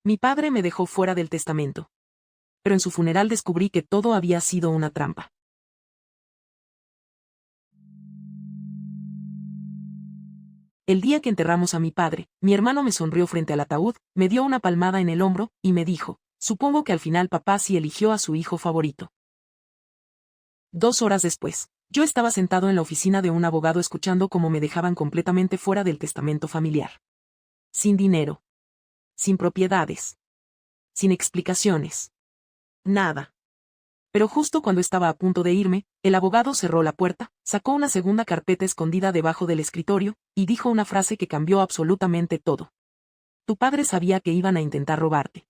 Mi padre me dejó fuera del testamento. Pero en su funeral descubrí que todo había sido una trampa. El día que enterramos a mi padre, mi hermano me sonrió frente al ataúd, me dio una palmada en el hombro, y me dijo, supongo que al final papá sí eligió a su hijo favorito. 2 horas después, yo estaba sentado en la oficina de un abogado escuchando cómo me dejaban completamente fuera del testamento familiar. Sin dinero. Sin propiedades. Sin explicaciones. Nada. Pero justo cuando estaba a punto de irme, el abogado cerró la puerta, sacó una segunda carpeta escondida debajo del escritorio, y dijo una frase que cambió absolutamente todo. Tu padre sabía que iban a intentar robarte.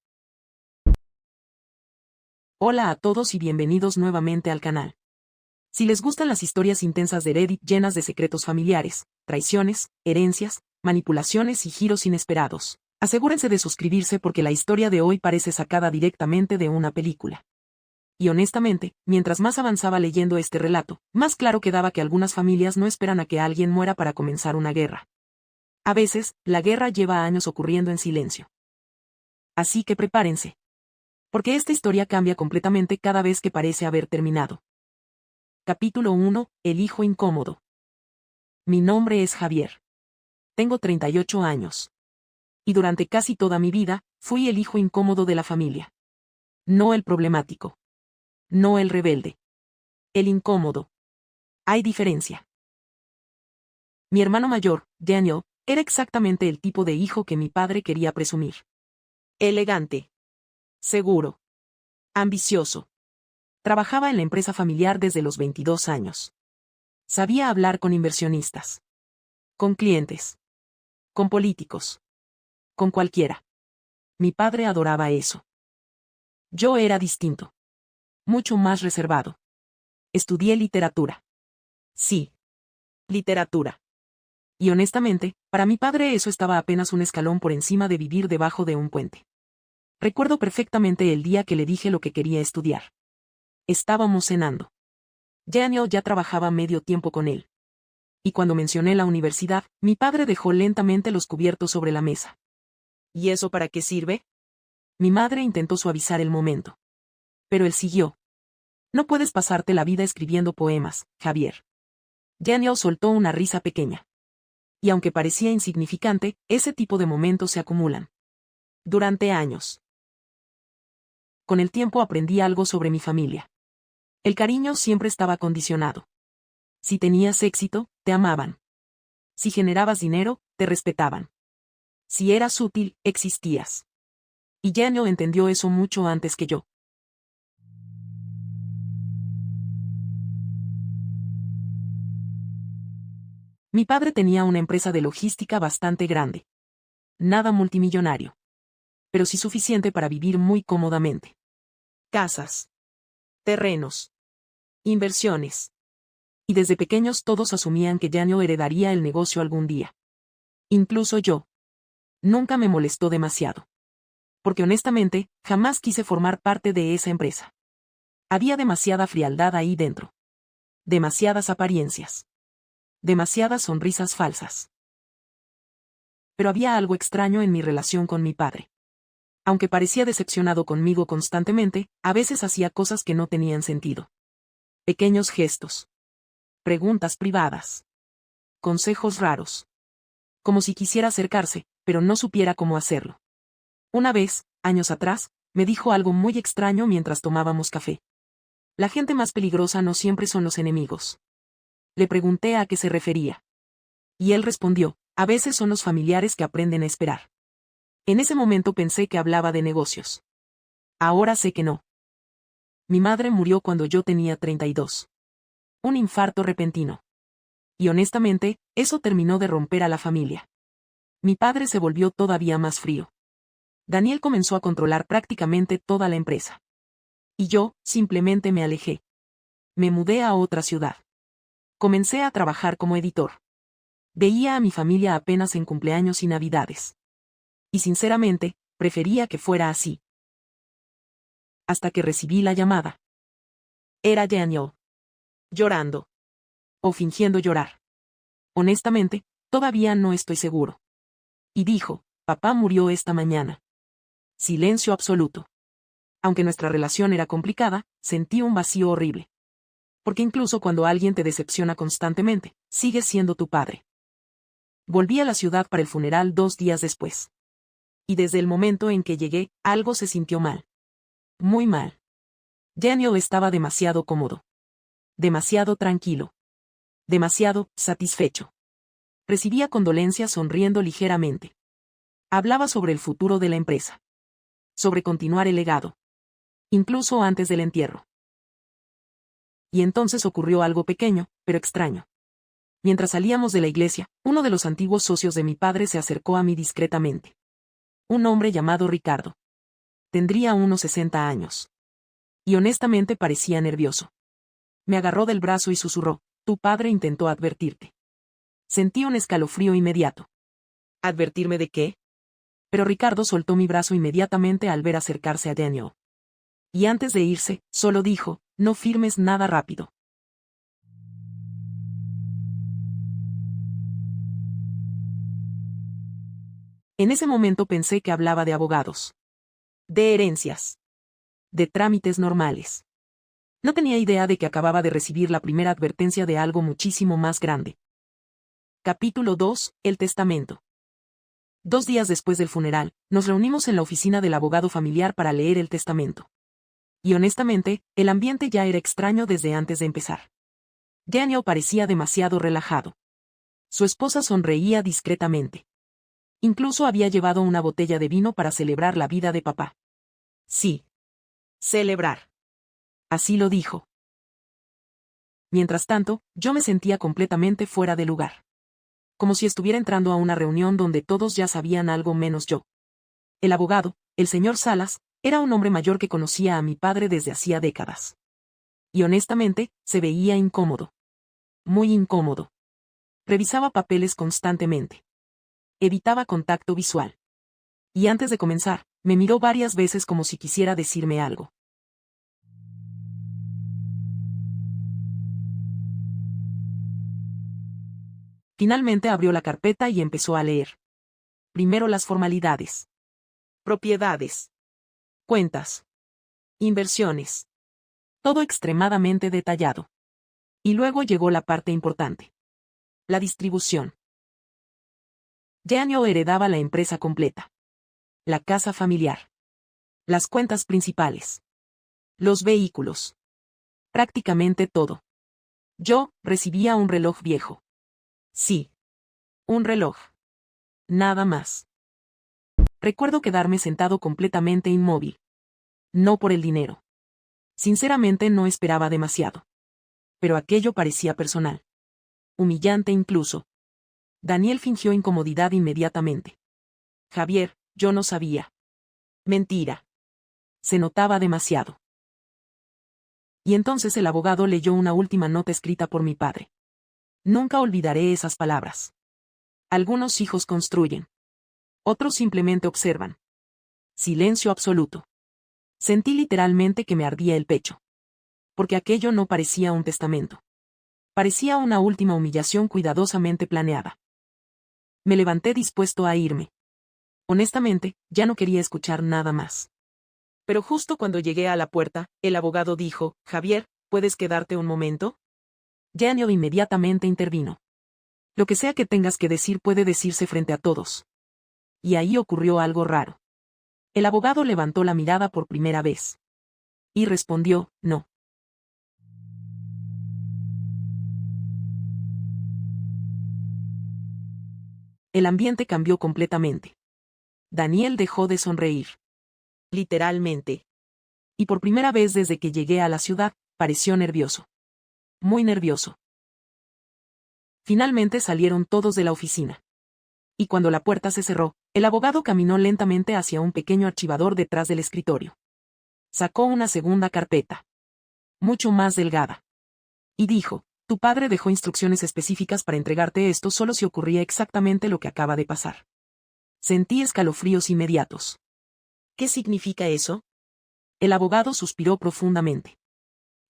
Hola a todos y bienvenidos nuevamente al canal. Si les gustan las historias intensas de Reddit llenas de secretos familiares, traiciones, herencias, manipulaciones y giros inesperados, asegúrense de suscribirse porque la historia de hoy parece sacada directamente de una película. Y honestamente, mientras más avanzaba leyendo este relato, más claro quedaba que algunas familias no esperan a que alguien muera para comenzar una guerra. A veces, la guerra lleva años ocurriendo en silencio. Así que prepárense. Porque esta historia cambia completamente cada vez que parece haber terminado. Capítulo 1. El hijo incómodo. Mi nombre es Javier. Tengo 38 años. Y durante casi toda mi vida, fui el hijo incómodo de la familia. No el problemático. No el rebelde. El incómodo. Hay diferencia. Mi hermano mayor, Daniel, era exactamente el tipo de hijo que mi padre quería presumir. Elegante. Seguro. Ambicioso. Trabajaba en la empresa familiar desde los 22 años. Sabía hablar con inversionistas. Con clientes. Con políticos. Con cualquiera. Mi padre adoraba eso. Yo era distinto. Mucho más reservado. Estudié literatura. Sí. Literatura. Y honestamente, para mi padre eso estaba apenas un escalón por encima de vivir debajo de un puente. Recuerdo perfectamente el día que le dije lo que quería estudiar. Estábamos cenando. Daniel ya trabajaba medio tiempo con él. Y cuando mencioné la universidad, mi padre dejó lentamente los cubiertos sobre la mesa. ¿Y eso para qué sirve? Mi madre intentó suavizar el momento. Pero él siguió. No puedes pasarte la vida escribiendo poemas, Javier. Daniel soltó una risa pequeña. Y aunque parecía insignificante, ese tipo de momentos se acumulan. Durante años. Con el tiempo aprendí algo sobre mi familia. El cariño siempre estaba condicionado. Si tenías éxito, te amaban. Si generabas dinero, te respetaban. Si eras útil, existías. Y Daniel entendió eso mucho antes que yo. Mi padre tenía una empresa de logística bastante grande. Nada multimillonario. Pero sí suficiente para vivir muy cómodamente. Casas. Terrenos. Inversiones. Y desde pequeños todos asumían que Daniel heredaría el negocio algún día. Incluso yo. Nunca me molestó demasiado. Porque honestamente, jamás quise formar parte de esa empresa. Había demasiada frialdad ahí dentro. Demasiadas apariencias. Demasiadas sonrisas falsas. Pero había algo extraño en mi relación con mi padre. Aunque parecía decepcionado conmigo constantemente, a veces hacía cosas que no tenían sentido. Pequeños gestos. Preguntas privadas. Consejos raros. Como si quisiera acercarse, pero no supiera cómo hacerlo. Una vez, años atrás, me dijo algo muy extraño mientras tomábamos café. La gente más peligrosa no siempre son los enemigos. Le pregunté a qué se refería. Y él respondió, a veces son los familiares que aprenden a esperar. En ese momento pensé que hablaba de negocios. Ahora sé que no. Mi madre murió cuando yo tenía 32. Un infarto repentino. Y honestamente, eso terminó de romper a la familia. Mi padre se volvió todavía más frío. Daniel comenzó a controlar prácticamente toda la empresa. Y yo, simplemente me alejé. Me mudé a otra ciudad. Comencé a trabajar como editor. Veía a mi familia apenas en cumpleaños y navidades. Y sinceramente, prefería que fuera así. Hasta que recibí la llamada. Era Daniel. Llorando. O fingiendo llorar. Honestamente, todavía no estoy seguro. Y dijo, papá murió esta mañana. Silencio absoluto. Aunque nuestra relación era complicada, sentí un vacío horrible. Porque incluso cuando alguien te decepciona constantemente, sigue siendo tu padre. Volví a la ciudad para el funeral 2 días después. Y desde el momento en que llegué, algo se sintió mal. Muy mal. Daniel estaba demasiado cómodo. Demasiado tranquilo. Demasiado satisfecho. Recibía condolencias sonriendo ligeramente. Hablaba sobre el futuro de la empresa. Sobre continuar el legado. Incluso antes del entierro. Y entonces ocurrió algo pequeño, pero extraño. Mientras salíamos de la iglesia, uno de los antiguos socios de mi padre se acercó a mí discretamente. Un hombre llamado Ricardo. Tendría unos 60 años. Y honestamente parecía nervioso. Me agarró del brazo y susurró, tu padre intentó advertirte. Sentí un escalofrío inmediato. ¿Advertirme de qué? Pero Ricardo soltó mi brazo inmediatamente al ver acercarse a Daniel. Y antes de irse, solo dijo, no firmes nada rápido. En ese momento pensé que hablaba de abogados. De herencias. De trámites normales. No tenía idea de que acababa de recibir la primera advertencia de algo muchísimo más grande. Capítulo 2. El testamento. 2 días después del funeral, nos reunimos en la oficina del abogado familiar para leer el testamento. Y honestamente, el ambiente ya era extraño desde antes de empezar. Daniel parecía demasiado relajado. Su esposa sonreía discretamente. Incluso había llevado una botella de vino para celebrar la vida de papá. Sí. Celebrar. Así lo dijo. Mientras tanto, yo me sentía completamente fuera de lugar. Como si estuviera entrando a una reunión donde todos ya sabían algo menos yo. El abogado, el señor Salas, era un hombre mayor que conocía a mi padre desde hacía décadas. Y honestamente, se veía incómodo. Muy incómodo. Revisaba papeles constantemente. Evitaba contacto visual. Y antes de comenzar, me miró varias veces como si quisiera decirme algo. Finalmente abrió la carpeta y empezó a leer. Primero las formalidades. Propiedades. Cuentas. Inversiones. Todo extremadamente detallado. Y luego llegó la parte importante. La distribución. Daniel heredaba la empresa completa. La casa familiar. Las cuentas principales. Los vehículos. Prácticamente todo. Yo recibía un reloj viejo. Sí. Un reloj. Nada más. Recuerdo quedarme sentado completamente inmóvil. No por el dinero. Sinceramente no esperaba demasiado. Pero aquello parecía personal. Humillante incluso. Daniel fingió incomodidad inmediatamente. Javier, yo no sabía. Mentira. Se notaba demasiado. Y entonces el abogado leyó una última nota escrita por mi padre. Nunca olvidaré esas palabras. Algunos hijos construyen. Otros simplemente observan. Silencio absoluto. Sentí literalmente que me ardía el pecho. Porque aquello no parecía un testamento. Parecía una última humillación cuidadosamente planeada. Me levanté dispuesto a irme. Honestamente, ya no quería escuchar nada más. Pero justo cuando llegué a la puerta, el abogado dijo, Javier, ¿puedes quedarte un momento? Daniel inmediatamente intervino. Lo que sea que tengas que decir puede decirse frente a todos. Y ahí ocurrió algo raro. El abogado levantó la mirada por primera vez. Y respondió, no. El ambiente cambió completamente. Daniel dejó de sonreír. Literalmente. Y por primera vez desde que llegué a la ciudad, pareció nervioso. Muy nervioso. Finalmente salieron todos de la oficina. Y cuando la puerta se cerró, el abogado caminó lentamente hacia un pequeño archivador detrás del escritorio. Sacó una segunda carpeta. Mucho más delgada. Y dijo, tu padre dejó instrucciones específicas para entregarte esto solo si ocurría exactamente lo que acaba de pasar. Sentí escalofríos inmediatos. ¿Qué significa eso? El abogado suspiró profundamente.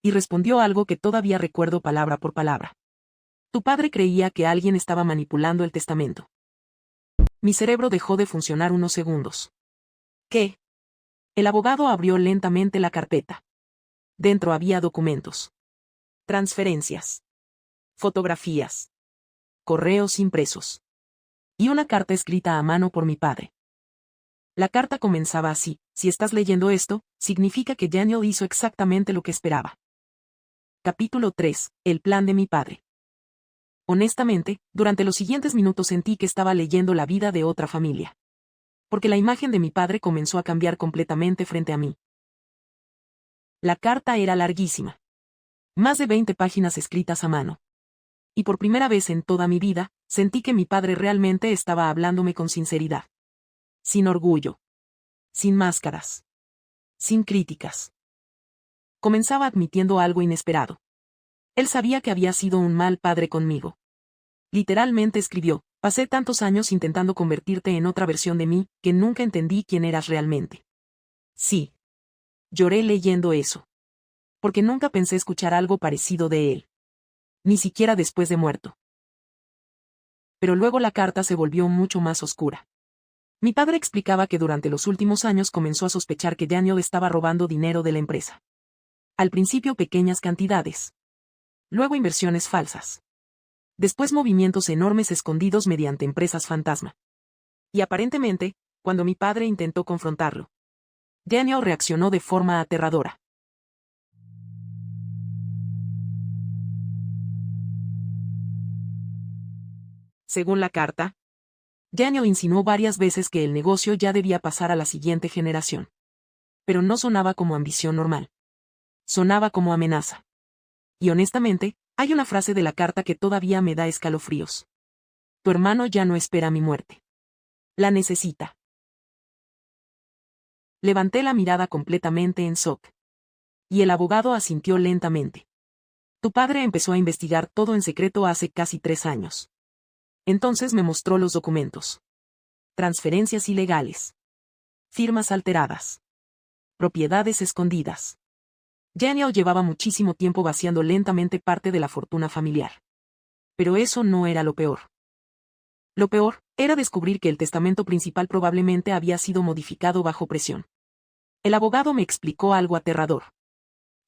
Y respondió algo que todavía recuerdo palabra por palabra. Tu padre creía que alguien estaba manipulando el testamento. Mi cerebro dejó de funcionar unos segundos. ¿Qué? El abogado abrió lentamente la carpeta. Dentro había documentos. Transferencias. Fotografías. Correos impresos. Y una carta escrita a mano por mi padre. La carta comenzaba así: si estás leyendo esto, significa que Daniel hizo exactamente lo que esperaba. Capítulo 3. El plan de mi padre. Honestamente, durante los siguientes minutos sentí que estaba leyendo la vida de otra familia. Porque la imagen de mi padre comenzó a cambiar completamente frente a mí. La carta era larguísima. Más de 20 páginas escritas a mano. Y por primera vez en toda mi vida, sentí que mi padre realmente estaba hablándome con sinceridad. Sin orgullo. Sin máscaras. Sin críticas. Comenzaba admitiendo algo inesperado. Él sabía que había sido un mal padre conmigo. Literalmente escribió: pasé tantos años intentando convertirte en otra versión de mí, que nunca entendí quién eras realmente. Sí. Lloré leyendo eso. Porque nunca pensé escuchar algo parecido de él. Ni siquiera después de muerto. Pero luego la carta se volvió mucho más oscura. Mi padre explicaba que durante los últimos años comenzó a sospechar que Daniel estaba robando dinero de la empresa. Al principio pequeñas cantidades. Luego inversiones falsas. Después movimientos enormes escondidos mediante empresas fantasma. Y aparentemente, cuando mi padre intentó confrontarlo, Daniel reaccionó de forma aterradora. Según la carta, Daniel insinuó varias veces que el negocio ya debía pasar a la siguiente generación. Pero no sonaba como ambición normal. Sonaba como amenaza. Y honestamente, hay una frase de la carta que todavía me da escalofríos. Tu hermano ya no espera mi muerte. La necesita. Levanté la mirada completamente en shock. Y el abogado asintió lentamente. Tu padre empezó a investigar todo en secreto hace casi 3 años. Entonces me mostró los documentos. Transferencias ilegales. Firmas alteradas. Propiedades escondidas. Daniel llevaba muchísimo tiempo vaciando lentamente parte de la fortuna familiar. Pero eso no era lo peor. Lo peor era descubrir que el testamento principal probablemente había sido modificado bajo presión. El abogado me explicó algo aterrador.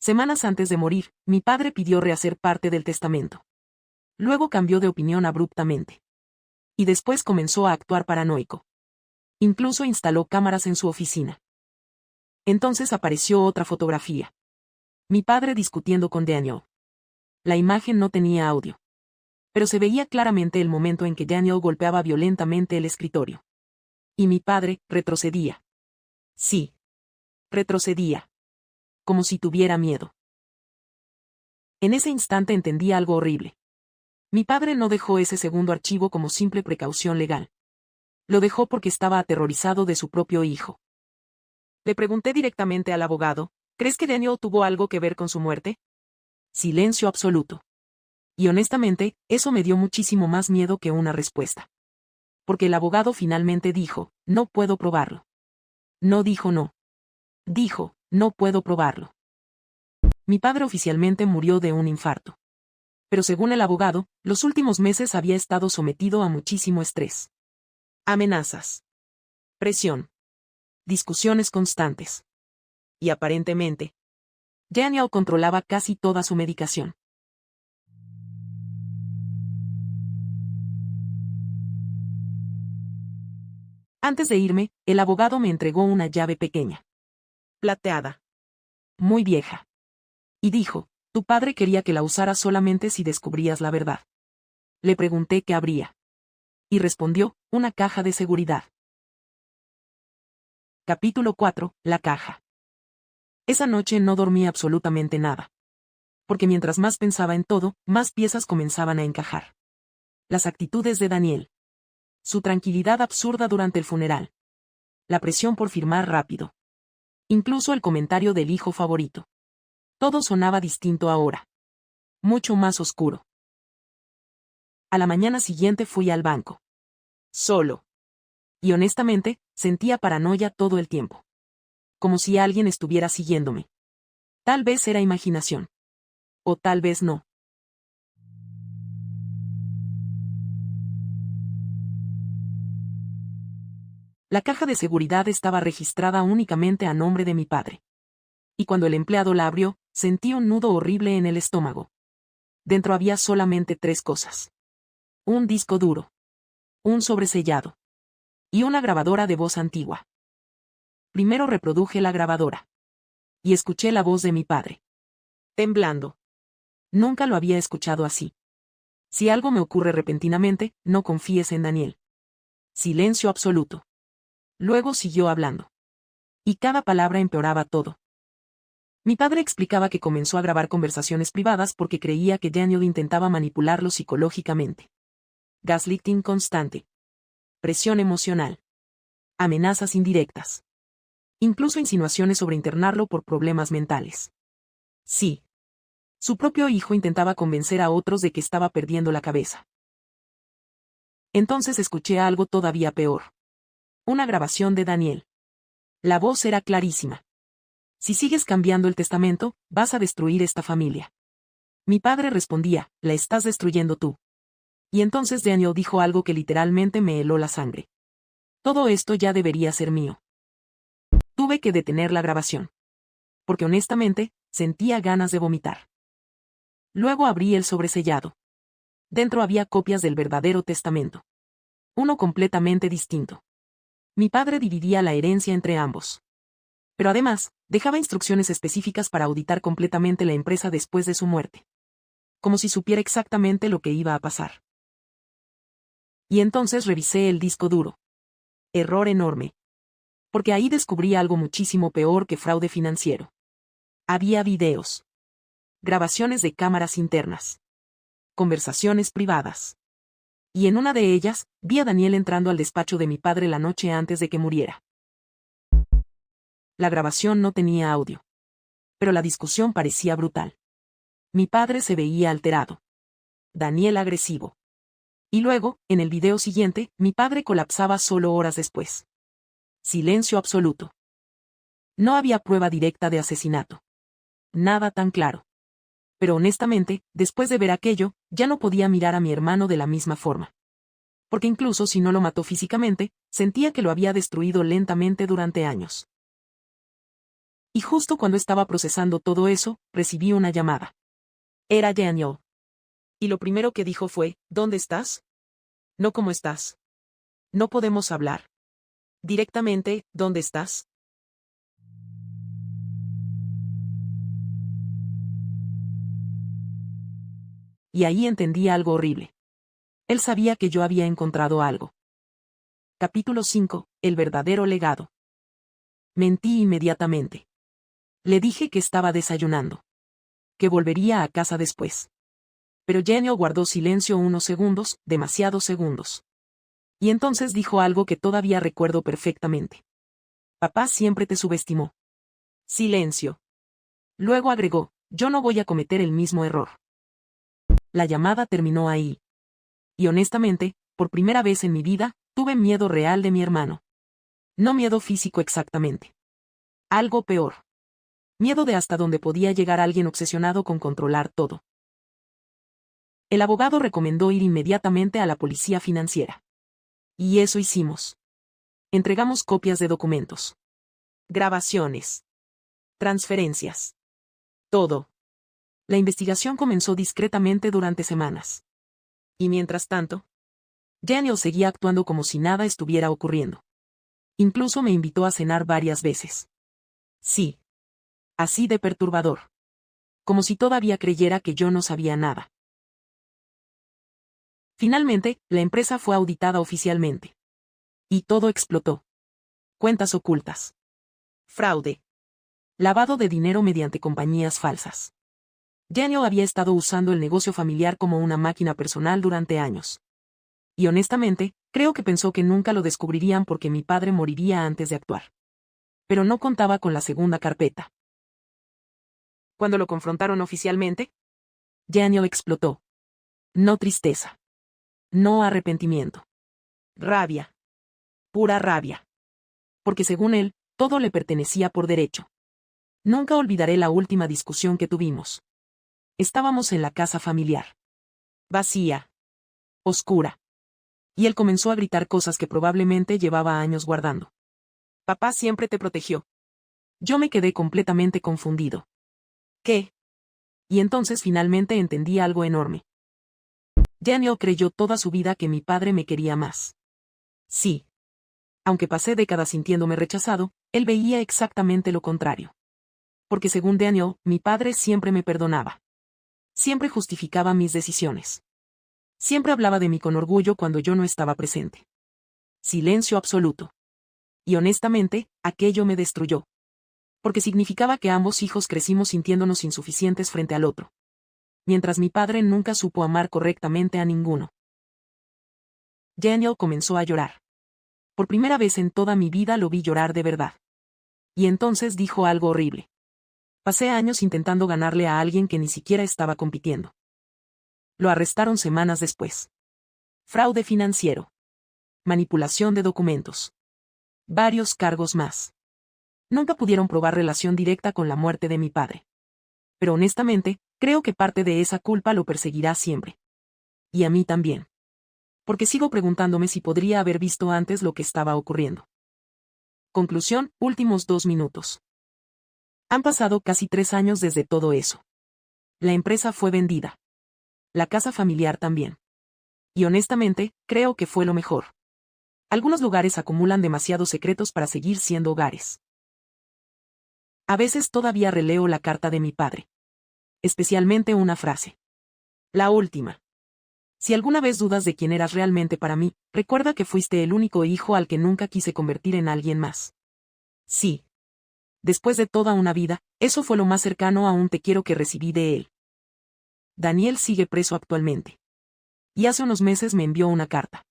Semanas antes de morir, mi padre pidió rehacer parte del testamento. Luego cambió de opinión abruptamente. Y después comenzó a actuar paranoico. Incluso instaló cámaras en su oficina. Entonces apareció otra fotografía. Mi padre discutiendo con Daniel. La imagen no tenía audio. Pero se veía claramente el momento en que Daniel golpeaba violentamente el escritorio. Y mi padre retrocedía. Sí. Retrocedía. Como si tuviera miedo. En ese instante entendí algo horrible. Mi padre no dejó ese segundo archivo como simple precaución legal. Lo dejó porque estaba aterrorizado de su propio hijo. Le pregunté directamente al abogado: ¿crees que Daniel tuvo algo que ver con su muerte? Silencio absoluto. Y honestamente, eso me dio muchísimo más miedo que una respuesta. Porque el abogado finalmente dijo: no puedo probarlo. No dijo no. Dijo: no puedo probarlo. Mi padre oficialmente murió de un infarto. Pero según el abogado, los últimos meses había estado sometido a muchísimo estrés. Amenazas. Presión. Discusiones constantes. Y aparentemente, Daniel controlaba casi toda su medicación. Antes de irme, el abogado me entregó una llave pequeña. Plateada. Muy vieja. Y dijo: tu padre quería que la usaras solamente si descubrías la verdad. Le pregunté qué habría. Y respondió: una caja de seguridad. Capítulo 4. La caja. Esa noche no dormí absolutamente nada. Porque mientras más pensaba en todo, más piezas comenzaban a encajar. Las actitudes de Daniel. Su tranquilidad absurda durante el funeral. La presión por firmar rápido. Incluso el comentario del hijo favorito. Todo sonaba distinto ahora. Mucho más oscuro. A la mañana siguiente fui al banco. Solo. Y honestamente, sentía paranoia todo el tiempo. Como si alguien estuviera siguiéndome. Tal vez era imaginación. O tal vez no. La caja de seguridad estaba registrada únicamente a nombre de mi padre. Y cuando el empleado la abrió, sentí un nudo horrible en el estómago. Dentro había solamente 3 cosas. Un disco duro. Un sobresellado. Y una grabadora de voz antigua. Primero reproduje la grabadora. Y escuché la voz de mi padre. Temblando. Nunca lo había escuchado así. Si algo me ocurre repentinamente, no confíes en Daniel. Silencio absoluto. Luego siguió hablando. Y cada palabra empeoraba todo. Mi padre explicaba que comenzó a grabar conversaciones privadas porque creía que Daniel intentaba manipularlo psicológicamente. Gaslighting constante. Presión emocional. Amenazas indirectas. Incluso insinuaciones sobre internarlo por problemas mentales. Sí. Su propio hijo intentaba convencer a otros de que estaba perdiendo la cabeza. Entonces escuché algo todavía peor. Una grabación de Daniel. La voz era clarísima. Si sigues cambiando el testamento, vas a destruir esta familia. Mi padre respondía, la estás destruyendo tú. Y entonces Daniel dijo algo que literalmente me heló la sangre. Todo esto ya debería ser mío. Tuve que detener la grabación. Porque honestamente, sentía ganas de vomitar. Luego abrí el sobresellado. Dentro había copias del verdadero testamento. Uno completamente distinto. Mi padre dividía la herencia entre ambos. Pero además, dejaba instrucciones específicas para auditar completamente la empresa después de su muerte. Como si supiera exactamente lo que iba a pasar. Y entonces revisé el disco duro. Error enorme. Porque ahí descubrí algo muchísimo peor que fraude financiero. Había videos. Grabaciones de cámaras internas. Conversaciones privadas. Y en una de ellas, vi a Daniel entrando al despacho de mi padre la noche antes de que muriera. La grabación no tenía audio. Pero la discusión parecía brutal. Mi padre se veía alterado. Daniel agresivo. Y luego, en el video siguiente, mi padre colapsaba solo horas después. Silencio absoluto. No había prueba directa de asesinato. Nada tan claro. Pero honestamente, después de ver aquello, ya no podía mirar a mi hermano de la misma forma. Porque incluso si no lo mató físicamente, sentía que lo había destruido lentamente durante años. Y justo cuando estaba procesando todo eso, recibí una llamada. Era Daniel. Y lo primero que dijo fue, ¿dónde estás? No, ¿cómo estás? No podemos hablar. Directamente, ¿dónde estás? Y ahí entendí algo horrible. Él sabía que yo había encontrado algo. Capítulo 5. El verdadero legado. Mentí inmediatamente. Le dije que estaba desayunando. Que volvería a casa después. Pero Daniel guardó silencio unos segundos, demasiados segundos. Y entonces dijo algo que todavía recuerdo perfectamente. Papá siempre te subestimó. Silencio. Luego agregó, yo no voy a cometer el mismo error. La llamada terminó ahí. Y honestamente, por primera vez en mi vida, tuve miedo real de mi hermano. No miedo físico exactamente. Algo peor. Miedo de hasta dónde podía llegar alguien obsesionado con controlar todo. El abogado recomendó ir inmediatamente a la policía financiera. Y eso hicimos. Entregamos copias de documentos. Grabaciones. Transferencias. Todo. La investigación comenzó discretamente durante semanas. Y mientras tanto, Daniel seguía actuando como si nada estuviera ocurriendo. Incluso me invitó a cenar varias veces. Sí. Así de perturbador. Como si todavía creyera que yo no sabía nada. Finalmente, la empresa fue auditada oficialmente. Y todo explotó. Cuentas ocultas. Fraude. Lavado de dinero mediante compañías falsas. Daniel había estado usando el negocio familiar como una máquina personal durante años. Y honestamente, creo que pensó que nunca lo descubrirían porque mi padre moriría antes de actuar. Pero no contaba con la segunda carpeta. Cuando lo confrontaron oficialmente, Daniel explotó. No tristeza. No arrepentimiento. Rabia. Pura rabia. Porque según él, todo le pertenecía por derecho. Nunca olvidaré la última discusión que tuvimos. Estábamos en la casa familiar. Vacía. Oscura. Y él comenzó a gritar cosas que probablemente llevaba años guardando. Papá siempre te protegió. Yo me quedé completamente confundido. ¿Qué? Y entonces finalmente entendí algo enorme. Daniel creyó toda su vida que mi padre me quería más. Sí. Aunque pasé décadas sintiéndome rechazado, él veía exactamente lo contrario. Porque según Daniel, mi padre siempre me perdonaba. Siempre justificaba mis decisiones. Siempre hablaba de mí con orgullo cuando yo no estaba presente. Silencio absoluto. Y honestamente, aquello me destruyó. Porque significaba que ambos hijos crecimos sintiéndonos insuficientes frente al otro. Mientras mi padre nunca supo amar correctamente a ninguno. Daniel comenzó a llorar. Por primera vez en toda mi vida lo vi llorar de verdad. Y entonces dijo algo horrible. Pasé años intentando ganarle a alguien que ni siquiera estaba compitiendo. Lo arrestaron semanas después. Fraude financiero. Manipulación de documentos. Varios cargos más. Nunca pudieron probar relación directa con la muerte de mi padre. Pero honestamente, creo que parte de esa culpa lo perseguirá siempre. Y a mí también. Porque sigo preguntándome si podría haber visto antes lo que estaba ocurriendo. Conclusión, últimos 2 minutos. Han pasado casi 3 años desde todo eso. La empresa fue vendida. La casa familiar también. Y honestamente, creo que fue lo mejor. Algunos lugares acumulan demasiados secretos para seguir siendo hogares. A veces todavía releo la carta de mi padre. Especialmente una frase. La última. Si alguna vez dudas de quién eras realmente para mí, recuerda que fuiste el único hijo al que nunca quise convertir en alguien más. Sí. Después de toda una vida, eso fue lo más cercano a un te quiero que recibí de él. Daniel sigue preso actualmente. Y hace unos meses me envió una carta.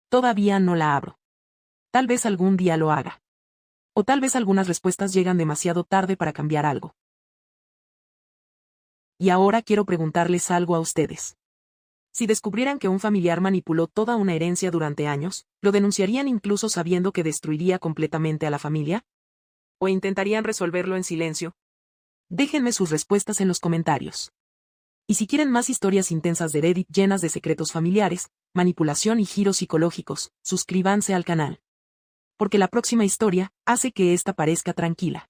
Todavía no la abro. Tal vez algún día lo haga. O tal vez algunas respuestas llegan demasiado tarde para cambiar algo. Y ahora quiero preguntarles algo a ustedes. Si descubrieran que un familiar manipuló toda una herencia durante años, ¿lo denunciarían incluso sabiendo que destruiría completamente a la familia? ¿O intentarían resolverlo en silencio? Déjenme sus respuestas en los comentarios. Y si quieren más historias intensas de Reddit llenas de secretos familiares, manipulación y giros psicológicos, suscríbanse al canal. Porque la próxima historia hace que esta parezca tranquila.